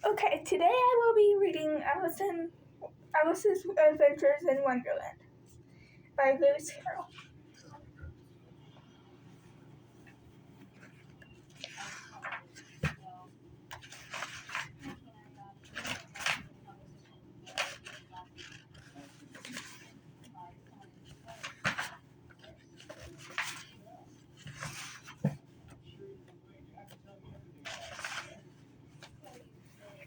Okay, today I will be reading Alice's Adventures in Wonderland by Lewis Carroll.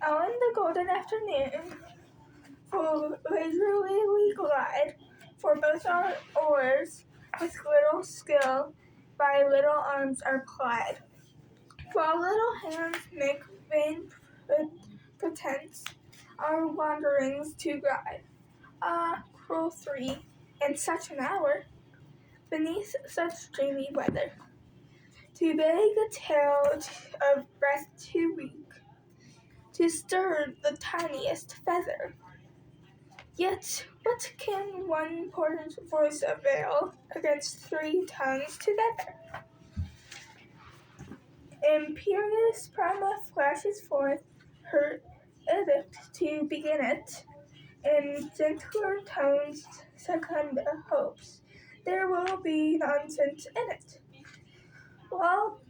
On the golden afternoon, for leisurely we glide, for both our oars, with little skill, by little arms are plied. While little hands make vain pretense, our wanderings to guide. Ah, cruel three, and such an hour, beneath such dreamy weather, to beg a tale of breath too weak, to stir the tiniest feather. Yet what can one poor voice avail against three tongues together? Imperious Prima flashes forth her edict to begin it, in gentler tones Secunda hopes there will be nonsense in it, while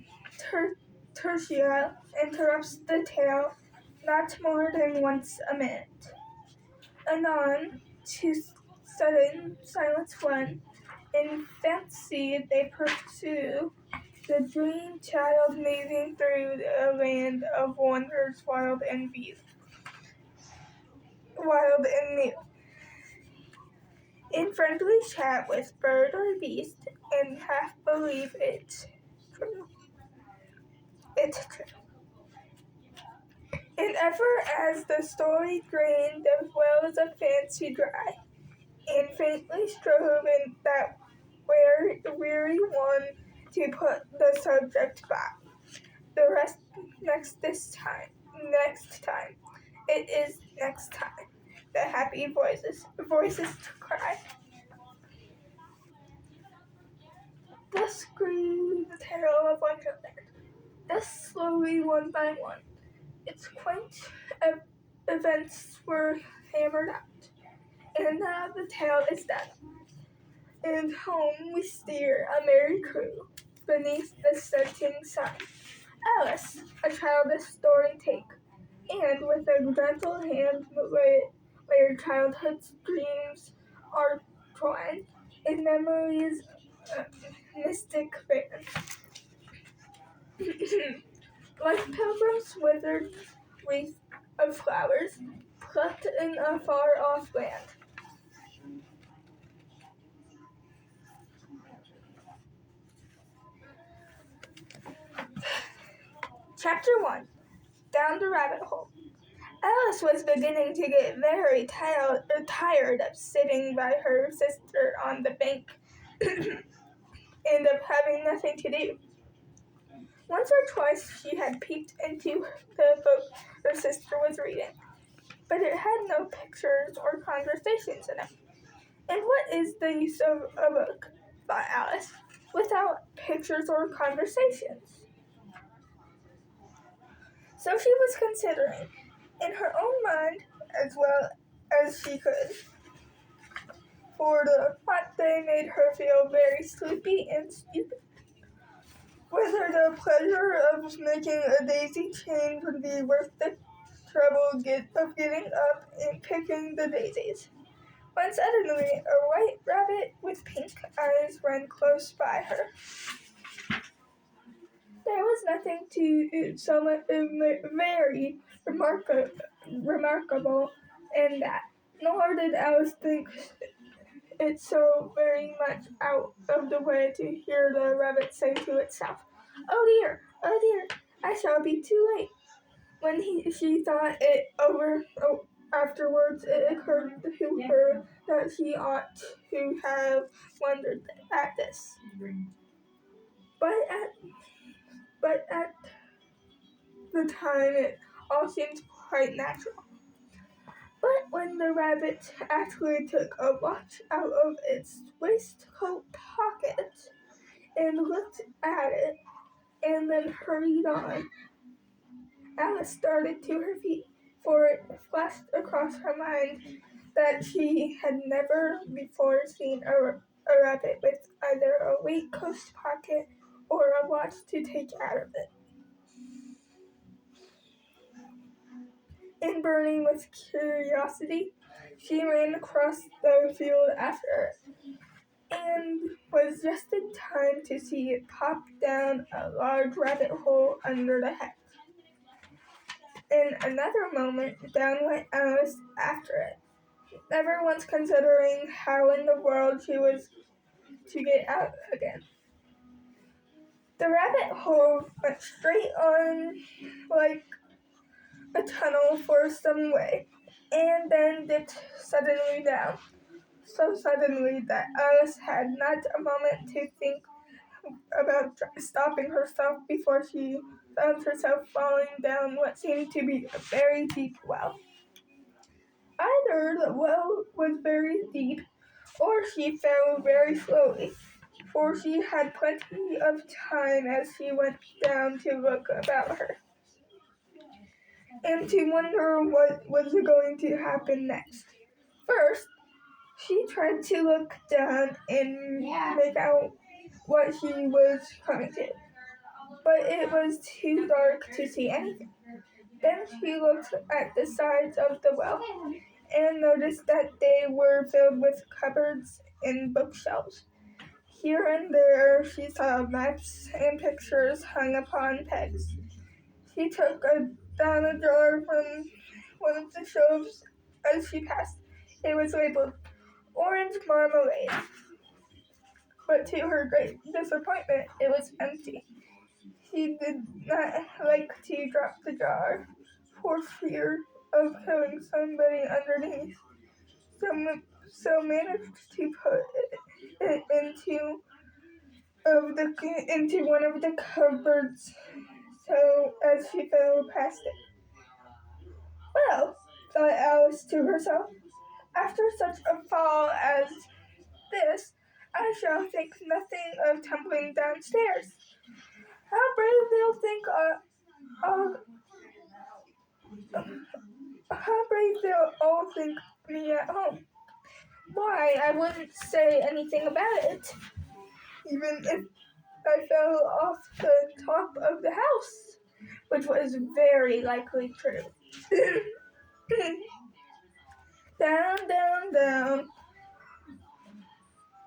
Tertia interrupts the tale not more than once a minute. Anon, to sudden silence run, in fancy they pursue the dream child moving through a land of wonders wild and new. In friendly chat with bird or beast, and half believe it's true. It's true. And ever as the story drained the wells of fancy dry, and faintly strove in that weary one to put the subject by. The rest next time. It is next time. The happy voices to cry. Thus grew the tale of Wonderland. Thus slowly, one by one, its quaint events were hammered out. And now the tale is done. And home we steer, a merry crew, beneath the setting sun. Alice, a childish story take, and with a gentle hand where childhood's dreams are twined in memory's mystic band. Like pilgrims withered wreath of flowers, plucked in a far-off land. Chapter 1. Down the Rabbit Hole. Alice was beginning to get very tired of sitting by her sister on the bank and of having nothing to do. Once or twice she had peeped into the book her sister was reading, but it had no pictures or conversations in it. And what is the use of a book, thought Alice, without pictures or conversations? So she was considering, in her own mind as well as she could, for the hot day made her feel very sleepy and stupid, whether the pleasure of making a daisy chain would be worth the trouble of getting up and picking the daisies, when suddenly a white rabbit with pink eyes ran close by her. There was nothing so very remarkable in that, nor did Alice think it so very much out of the way to hear the rabbit say to itself, oh dear, I shall be too late." When she thought it over, afterwards it occurred to her that she ought to have wondered at this. But at the time it all seemed quite natural. But when the rabbit actually took a watch out of its waistcoat pocket and looked at it, and then hurried on, Alice started to her feet, for it flashed across her mind that she had never before seen a rabbit with either a waistcoat pocket or a watch to take out of it. And burning with curiosity, she ran across the field after it, and was just in time to see it pop down a large rabbit hole under the hedge. In another moment, down went Alice after it, never once considering how in the world she was to get out again. The rabbit hole went straight on like a tunnel for some way, and then dipped suddenly down, so suddenly that Alice had not a moment to think about stopping herself before she found herself falling down what seemed to be a very deep well. Either the well was very deep, or she fell very slowly, for she had plenty of time as she went down to look about her, and to wonder what was going to happen next. First, she tried to look down and make out what she was coming to, but it was too dark to see anything. Then she looked at the sides of the well and noticed that they were filled with cupboards and bookshelves. Here and there she saw maps and pictures hung upon pegs. She took down a jar from one of the shelves as she passed. It was labeled orange marmalade, but to her great disappointment, it was empty. She did not like to drop the jar for fear of killing somebody underneath, so managed to put it into one of the cupboards so as she fell past it. Well, thought Alice to herself, after such a fall as this, I shall think nothing of tumbling downstairs. How brave they'll think how brave they'll all think me at home. Why, I wouldn't say anything about it, even if I fell off the top of the house, which was very likely true. Down, down, down.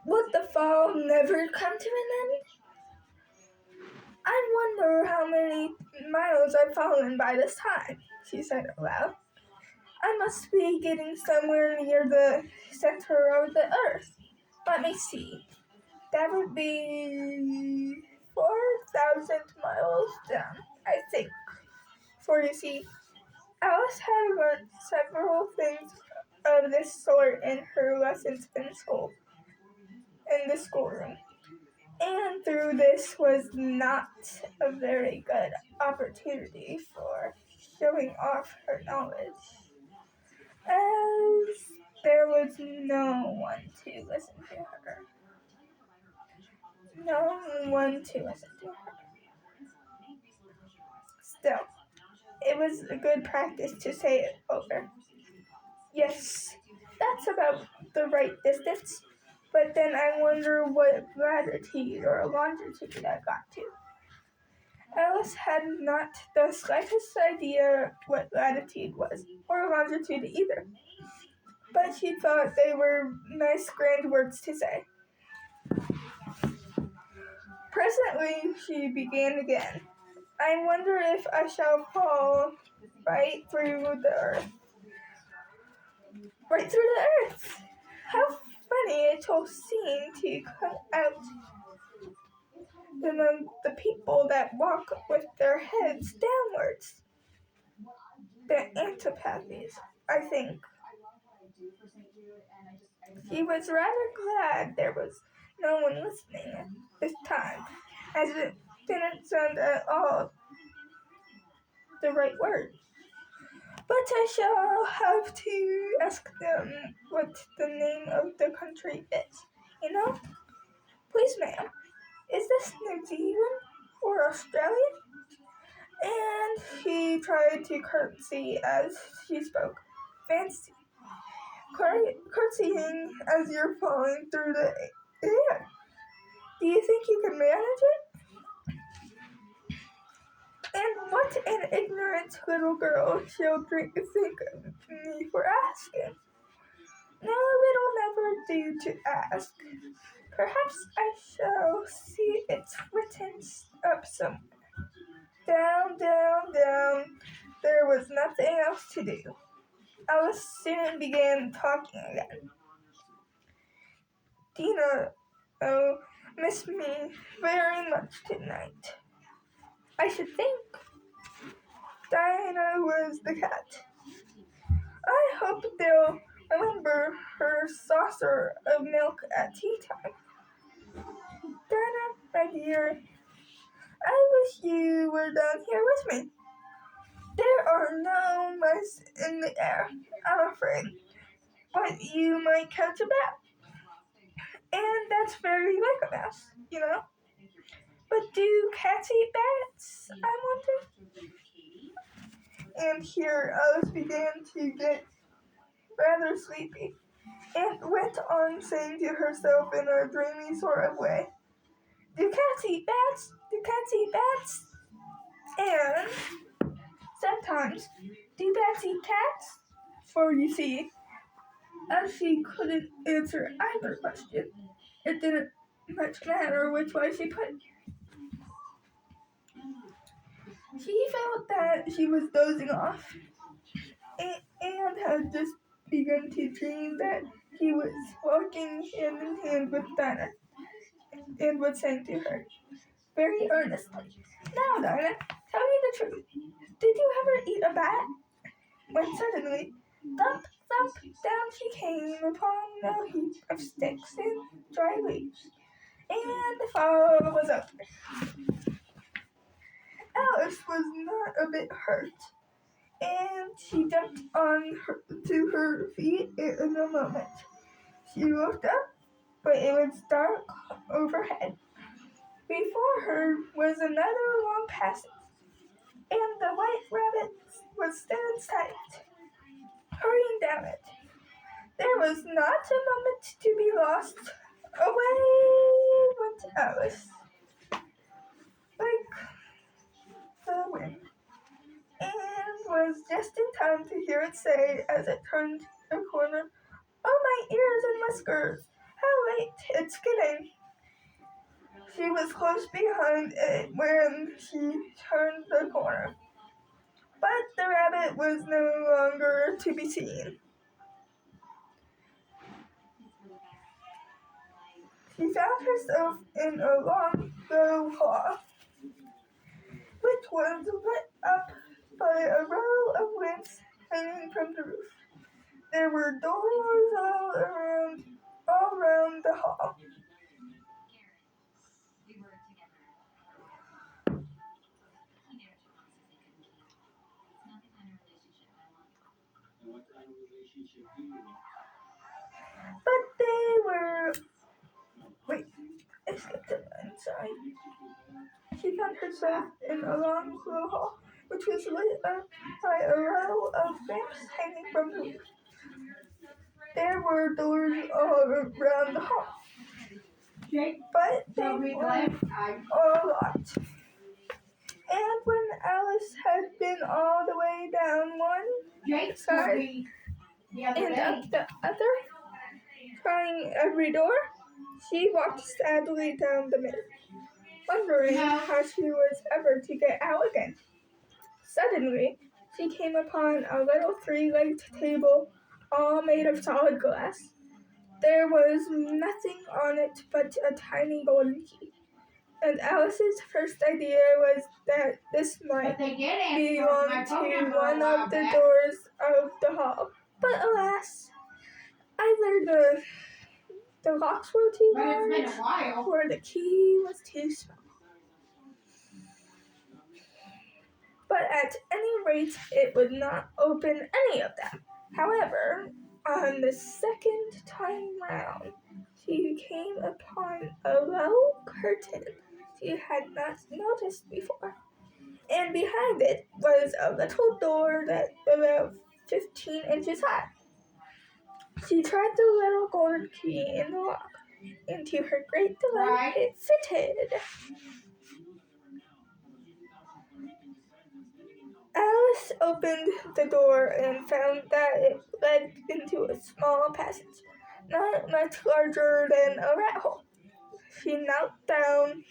Would the fall never come to an end? I wonder how many miles I've fallen by this time, she said aloud. I must be getting somewhere near the center of the earth. Let me see. That would be 4,000 miles down, I think. For you see, Alice had learned several things of this sort in her lessons in the schoolroom. And through this was not a very good opportunity for showing off her knowledge, as there was no one to listen to her. No one to listen to her. Still, it was a good practice to say it over. Yes, that's about the right distance, but then I wonder what latitude or longitude I got to. Alice had not the slightest idea what latitude was, or longitude either, but she thought they were nice grand words to say. Presently she began again. I wonder if I shall fall right through the earth. Right through the earth! How funny it'll seem to come out among the people that walk with their heads downwards. The antipathies, I think. She was rather glad there was no one listening this time, as it didn't sound at all the right word. But I shall have to ask them what the name of the country is. You know? Please, ma'am, is this New Zealand or Australia? and he tried to curtsy as she spoke. Fancy curtsying as you're falling through the air. Do you think you can manage it? And what an ignorant little girl she'll think of me for asking. No, it'll never do to ask. Perhaps I shall see it's written up somewhere. Down, down, down. There was nothing else to do. Alice soon began talking again. Dina, oh, miss me very much tonight. I should think. Dinah was the cat. I hope they'll remember her saucer of milk at tea time. Dinah, my dear, I wish you were down here with me. There are no mice in the air, I'm afraid, but you might catch a bat. And that's very like a mouse, you know? But do cats eat bats, I wonder? And here Alice began to get rather sleepy, and went on saying to herself in a dreamy sort of way, do cats eat bats? Do cats eat bats? And sometimes, do bats eat cats? For you see, as she couldn't answer either question, it didn't much matter which way she put it. She felt that she was dozing off, and had just begun to dream that he was walking hand in hand with Dinah, and was saying to her, very earnestly, now, Dinah, tell me the truth. Did you ever eat a bat? When suddenly, thump, thump, down she came upon a heap of sticks and dry leaves, and the fall was over. Alice was not a bit hurt, and she jumped to her feet in a moment. She looked up, but it was dark overhead. Before her was another long passage, and the white rabbit was still in sight, hurrying down it. There was not a moment to be lost. Away went Alice, like the wind, and was just in time to hear it say as it turned a corner, oh, my ears and whiskers, how late it's getting. She was close behind it when she turned the corner, but the rabbit was no longer to be seen. She found herself in a long, low hall, which was lit up by a row of lamps hanging from the roof. There were doors all around the hall. But they were... Wait, I skipped a line, sorry. She found herself in a long, low hall, which was lit up by a row of lamps hanging from the roof. There were doors all around the hall, but they were all locked. And when Alice had been all the way down one side and up the other, trying every door, she walked sadly down the middle, wondering how she was ever to get out again. Suddenly, she came upon a little three-legged table, all made of solid glass. There was nothing on it but a tiny golden key, and Alice's first idea was that this might belong to one of the doors of the hall. But alas, either the locks were too large, or the key was too small. But at any rate, it would not open any of them. However, on the second time round, she came upon a low curtain she had not noticed before. and behind it was a little door that about 15 inches high. She tried the little golden key in the lock, and to her great delight, it fitted. Alice opened the door and found that it led into a small passage, not much larger than a rat hole. She knelt down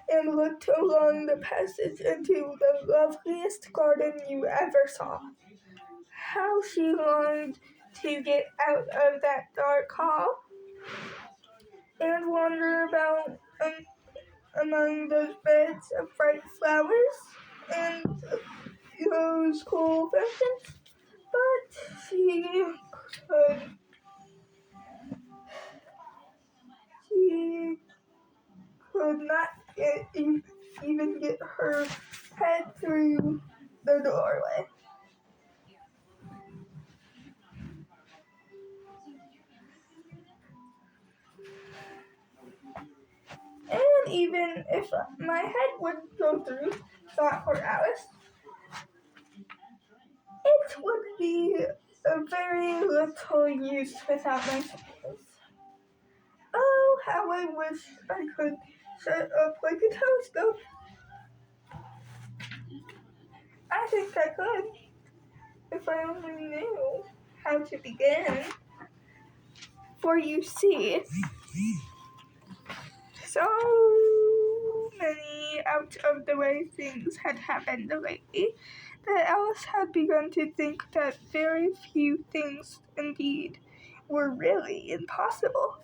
and looked along the passage into the loveliest garden you ever saw. How she longed to get out of that dark hall and wander about among those beds of bright flowers and those cool fountains, but she could not even get her head through the doorway. And even if my head would go through, thought poor Alice, it would be a very little use without my fingers. Oh, how I wish I could shut up like a telescope. I think I could, if I only knew how to begin. For you see, so many out-of-the-way things had happened lately that Alice had begun to think that very few things indeed were really impossible.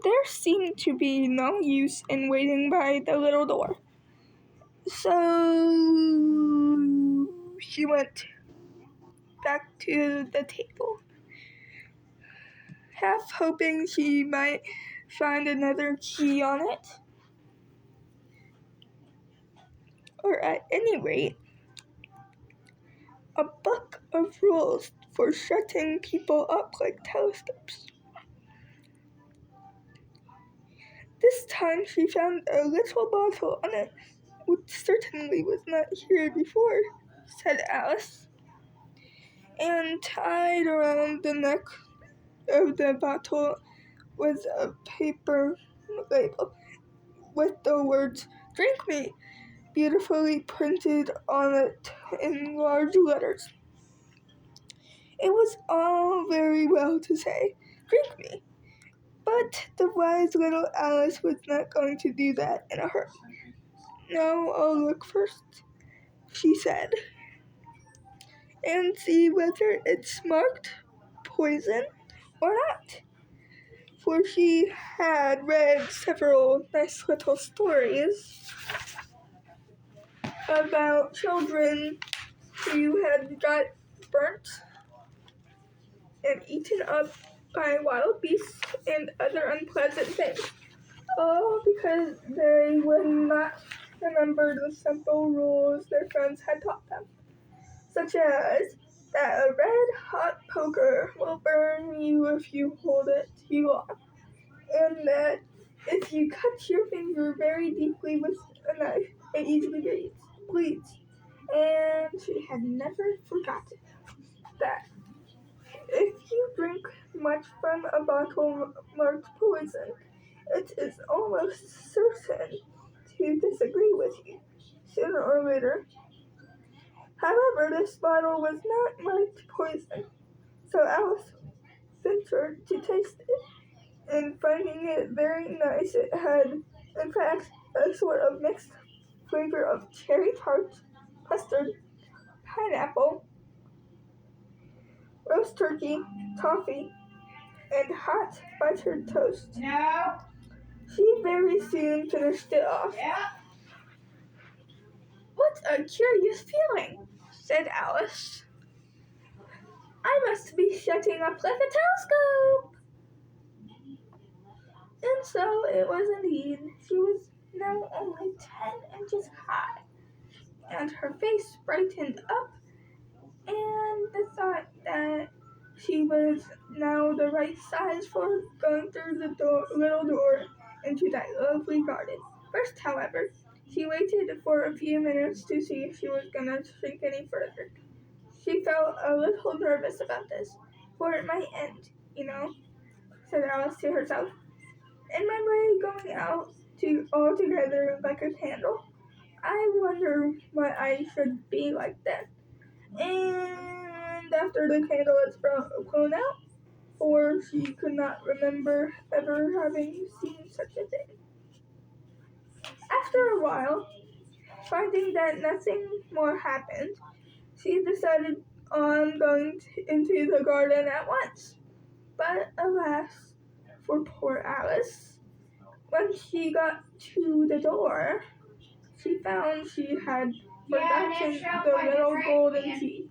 There seemed to be no use in waiting by the little door. So she went back to the table, half hoping she might find another key on it, or at any rate, a book of rules for shutting people up like telescopes. This time she found a little bottle on it, which certainly was not here before, said Alice, and tied around the neck of the bottle was a paper label with the words "Drink Me" beautifully printed on it in large letters. It was all very well to say, "Drink me," but the wise little Alice was not going to do that in a hurry. "No, I'll look first," she said, "and see whether it's marked poison or not." For she had read several nice little stories about children who had got burnt and eaten up by wild beasts and other unpleasant things, all because they would not remember the simple rules their friends had taught them, such as that a red-hot poker will burn you if you hold it too long, and that if you cut your finger very deeply with a knife, it easily bleeds. And she had never forgotten that if you drink much from a bottle marked poison, it is almost certain to disagree with you, sooner or later. However, this bottle was not marked poison, so Alice ventured to taste it, and finding it very nice, it had, in fact, a sort of mixed flavor of cherry tart, custard, pineapple, roast turkey, toffee, and hot buttered toast. No. She very soon finished it off. Yeah. "What a curious feeling," said Alice. "I must be shutting up like a telescope." And so it was indeed. She was now only 10 inches high, and her face brightened up, and the thought that she was now the right size for going through the little door into that lovely garden. First, however, she waited for a few minutes to see if she was going to shrink any further. She felt a little nervous about this, for it might end, said Alice to herself. In my way going out all together like a candle, I wonder what I should be like then. And after the candle was blown out, for she could not remember ever having seen such a thing. After a while, finding that nothing more happened, she decided on going into the garden at once. But alas, for poor Alice, when she got to the door, she found she had forgotten the little golden key.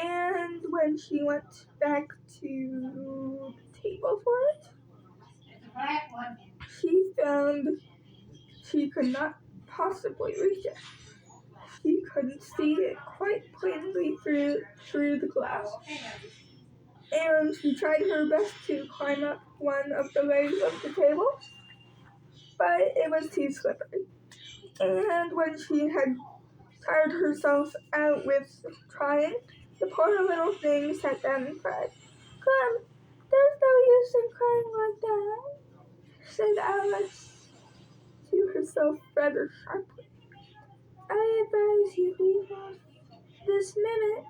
And when she went back to the table for it, she found she could not possibly reach it. She couldn't see it quite plainly through the glass. And she tried her best to climb up one of the legs of the table, but it was too slippery. And when she had tired herself out with trying, the poor little thing sat down and cried. Come, there's no use in crying like that, said Alice to herself rather sharply. I advise you leave off this minute.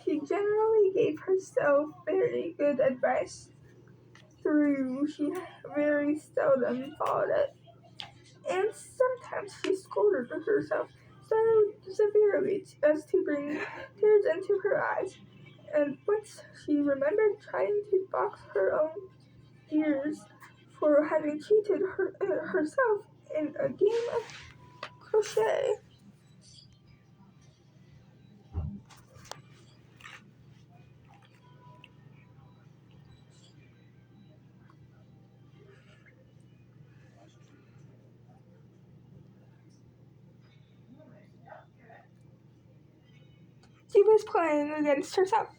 She generally gave herself very good advice, though she very seldom followed it. And sometimes she scolded herself so severely as to bring tears into her eyes. And once she remembered trying to box her own ears for having cheated herself in a game of crochet. She was playing against herself,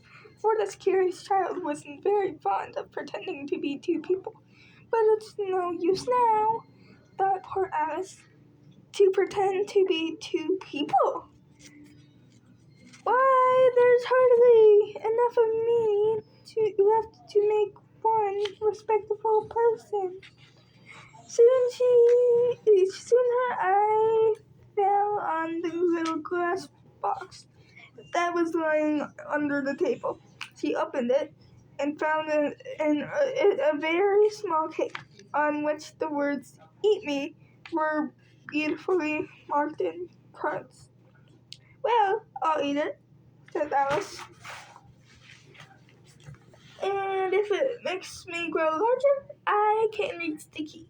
for this curious child wasn't very fond of pretending to be two people. But it's no use now, thought poor Alice, to pretend to be two people. Why, there's hardly enough of me left to make one respectable person. Soon her eye fell on the little glass box that was lying under the table. She opened it and found a very small cake on which the words "Eat me" were beautifully marked in cards. Well, I'll eat it, said Alice. And if it makes me grow larger, I can reach the key.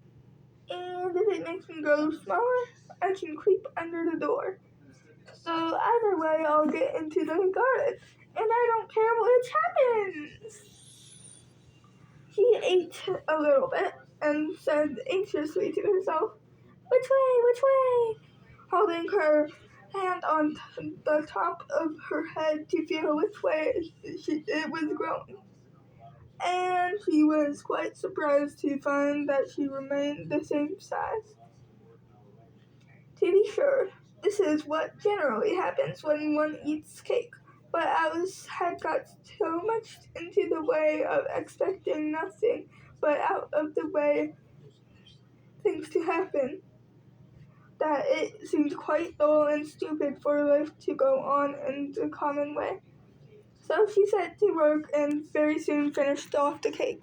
And if it makes me grow smaller, I can creep under the door. So either way, I'll get into the garden, and I don't care which happens. She ate a little bit and said anxiously to herself, Which way? Holding her hand on the top of her head to feel which way it was growing. And she was quite surprised to find that she remained the same size. To be sure, this is what generally happens when one eats cake, but Alice had got so much into the way of expecting nothing but out of the way things to happen, that it seemed quite dull and stupid for life to go on in the common way. So she set to work and very soon finished off the cake.